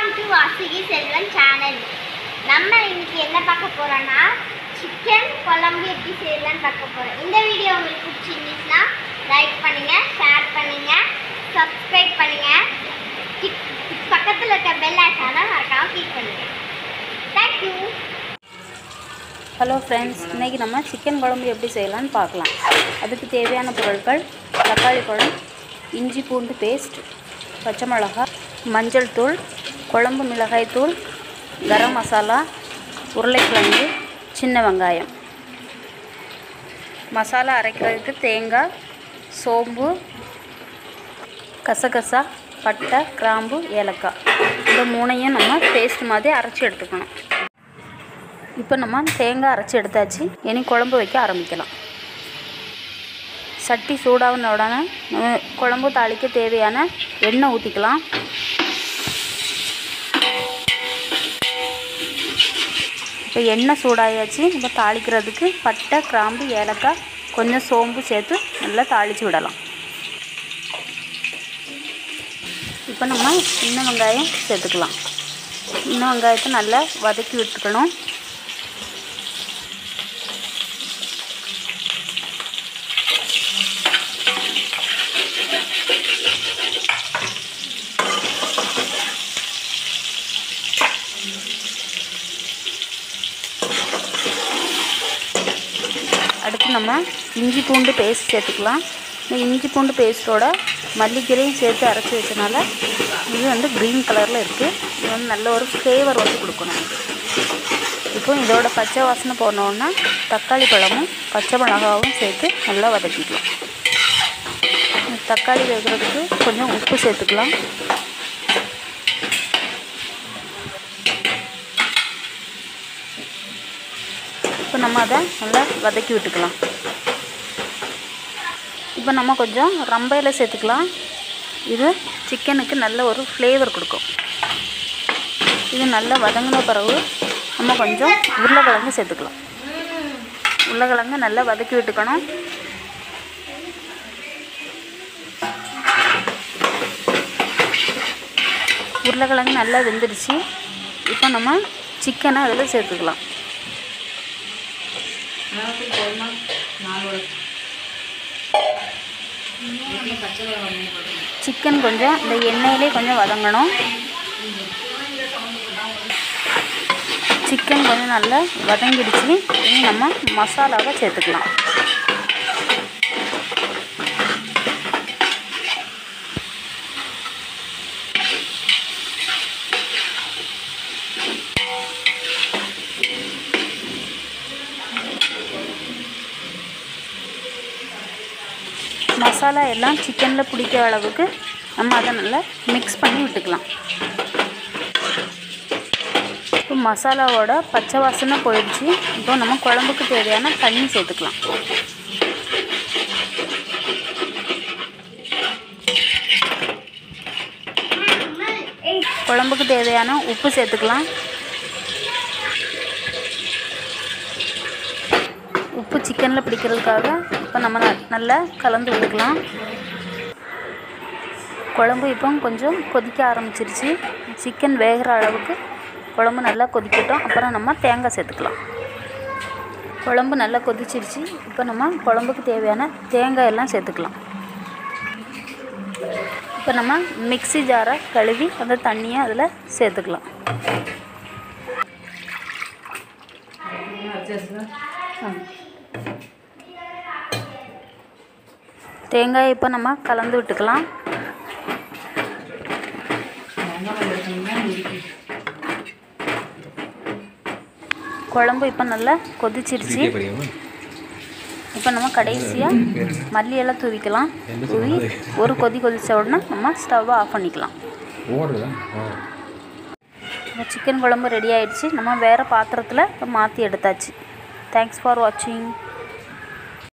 Welcome to Vasuki Selvan channel. நம்ம இன்னைக்கு என்ன பார்க்க போறோம்னா சிக்கன் குழம்பு எப்படி செய்யலாம்னு பார்க்க போறோம். இந்த வீடியோ உங்களுக்கு பிடிச்சிருந்துச்சுன்னா லைக் பண்ணுங்க, ஷேர் பண்ணுங்க, சப்ஸ்கிரைப் பண்ணுங்க. பக்கத்தில் இருக்க பெல் ஐகானை மறக்காம கிளிக் பண்ணுங்க. Thank you. ஹலோ ஃப்ரெண்ட்ஸ், இன்றைக்கி நம்ம சிக்கன் குழம்பு எப்படி செய்யலாம்னு பார்க்கலாம். அதுக்கு தேவையான பொருட்கள்: தக்காளி பழம், இஞ்சி பூண்டு பேஸ்ட், பச்சை மிளகாய், மஞ்சள் தூள், குழம்பு மிளகாய் தூள், கரம் மசாலா, உருளைக்கிழங்கு, சின்ன வெங்காயம். மசாலா அரைக்கிறதுக்கு தேங்காய், சோம்பு, கசகசா, பட்டை, கிராம்பு, ஏலக்காய், இந்த மூணையும் நம்ம பேஸ்ட் மாதிரி அரைச்சி எடுத்துக்கணும். இப்போ நம்ம தேங்காய் அரைச்சி எடுத்தாச்சு. இனி குழம்பு வைக்க ஆரம்பிக்கலாம். சட்டி சூடான உடனே குழம்பு தாளிக்க தேவையான எண்ணெய் ஊற்றிக்கலாம். இப்போ எண்ணெய் சூடாயாச்சு. இப்போ தாளிக்கிறதுக்கு பட்டை, கிராம்பு, ஏலக்காய், கொஞ்சம் சோம்பு சேர்த்து நல்லா தாளித்து விடலாம். இப்போ நம்ம சின்ன வெங்காயம் சேர்த்துக்கலாம். சின்ன வெங்காயத்தை நல்லா வதக்கி விட்டுக்கணும். அடுத்து நம்ம இஞ்சி பூண்டு பேஸ்ட் சேர்த்துக்கலாம். இந்த இஞ்சி பூண்டு பேஸ்ட்டோட மல்லிக்கீரையும் சேர்த்து அரைச்சி வச்சனால இது க்ரீன் கலரில் இருக்குது. இது நல்ல ஒரு ஃப்ளேவர் கொடுக்கணும். இப்போ இதோட பச்சை வாசனை போனோன்னா தக்காளி பழமும் பச்சை மிளகாவும் சேர்த்து நல்லா வதக்கிக்கலாம். தக்காளி வேகிறதுக்கு கொஞ்சம் உப்பு சேர்த்துக்கலாம். இப்போ நம்ம அதை நல்லா வதக்கி விட்டுக்கலாம். இப்போ நம்ம கொஞ்சம் ரம்பையில் சேர்த்துக்கலாம். இது சிக்கனுக்கு நல்ல ஒரு ஃப்ளேவர் கொடுக்கும். இது நல்லா வதங்கின பிறகு நம்ம கொஞ்சம் உருளைக்கிழங்கு சேர்த்துக்கலாம். உருளைக்கிழங்கு நல்லா வதக்கி விட்டுக்கணும். உருளைக்கிழங்கு நல்லா வெந்துடுச்சு. இப்போ நம்ம சிக்கனை அதில் சேர்த்துக்கலாம். சிக்கன் கொஞ்சம் இந்த எண்ணெயிலே கொஞ்சம் வதங்கணும். சிக்கன் கொஞ்சம் நல்லா வதங்கிடுச்சு. இனி நம்ம மசாலாவை சேர்த்துக்கலாம். மசாலா எல்லாம் சிக்கனில் பிடிக்கிற அளவுக்கு நம்ம அதை நல்லா மிக்ஸ் பண்ணி விட்டுக்கலாம். இப்போ மசாலாவோட பச்சை வாசனை போயிடுச்சு. இப்போ நம்ம குழம்புக்கு தேவையான தண்ணி சேர்த்துக்கலாம். குழம்புக்கு தேவையான உப்பு சேர்த்துக்கலாம். உப்பு சிக்கனில் பிடிக்கிறதுக்காக இப்போ நம்ம நல்லா கலந்து விட்டுக்கலாம். குழம்பு இப்போ கொஞ்சம் கொதிக்க ஆரம்பிச்சிருச்சு. சிக்கன் வேகிற அளவுக்கு குழம்பு நல்லா கொதிக்கட்டும். அப்புறம் நம்ம தேங்காய் சேர்த்துக்கலாம். குழம்பு நல்லா கொதிச்சிருச்சு. இப்போ நம்ம குழம்புக்கு தேவையான தேங்காய் எல்லாம் சேர்த்துக்கலாம். இப்போ நம்ம மிக்ஸி ஜாரை கழுவி அந்த தண்ணியை அதில் சேர்த்துக்கலாம். தேங்காய் இப்போ நம்ம கலந்து விட்டுக்கலாம். குழம்பு இப்போ நல்லா கொதிச்சிருச்சு. இப்போ நம்ம கடைசியாக மல்லி எல்லாம் தூவிக்கலாம். தூவி ஒரு கொதித்த உடனே நம்ம ஸ்டவ்வை ஆஃப் பண்ணிக்கலாம். சிக்கன் குழம்பு ரெடி ஆகிடுச்சு. நம்ம வேறு பாத்திரத்தில் மாற்றி எடுத்தாச்சு. தேங்க்ஸ் ஃபார் வாட்சிங்.